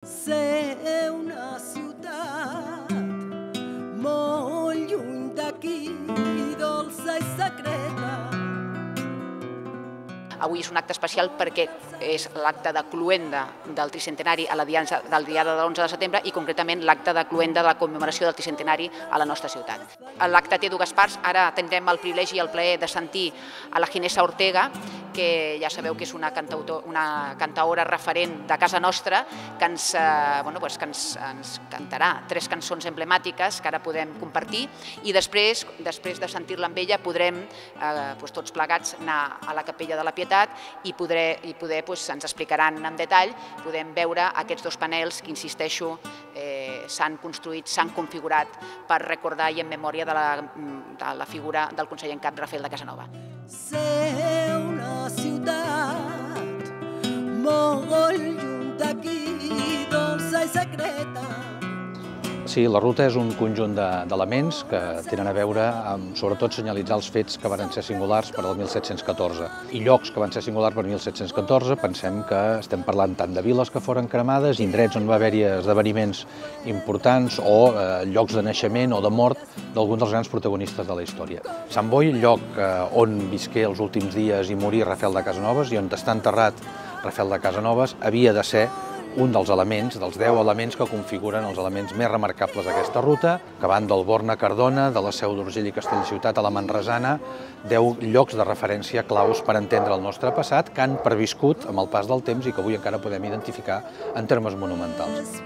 Ser una ciutat molt lluny d'aquí, dolça i secreta. Avui és un acte especial perquè és l'acte de cloenda del tricentenari a la diada de l'11 de setembre i concretament l'acte de cloenda de la commemoració del tricentenari a la nostra ciutat. L'acte té dues parts. Ara tindrem el privilegi i el plaer de sentir a la Ginesa Ortega, que ja sabeu que és una cantaora referent de casa nostra, que ens cantarà 3 cançons emblemàtiques que ara podem compartir, i després de sentir-la amb ella podrem tots plegats anar a la Capella de la Pietat i poder ens explicaran en detall, podem veure aquests 2 panels que, insisteixo, s'han construït, s'han configurat per recordar i en memòria de la figura del conseller en cap Rafael de Casanova. Ser una ciutat molt lluny d'aquí, dolça i secreta. Sí, la ruta és un conjunt d'elements que tenen a veure amb, sobretot, senyalitzar els fets que van ser singulars per al 1714 i llocs que van ser singulars per al 1714. Pensem que estem parlant tant de viles que foren cremades, indrets on va haver-hi esdeveniments importants o llocs de naixement o de mort d'alguns dels grans protagonistes de la història. Sant Boi, lloc on visqué els últims dies i morí Rafael de Casanovas i on està enterrat Rafael de Casanovas, havia de ser un dels elements, dels 10 elements que configuren els elements més remarcables d'aquesta ruta, que van del Born a Cardona, de la Seu d'Urgell i Castellciutat a la Manresana, 10 llocs de referència claus per entendre el nostre passat que han perviscut amb el pas del temps i que avui encara podem identificar en termes monumentals.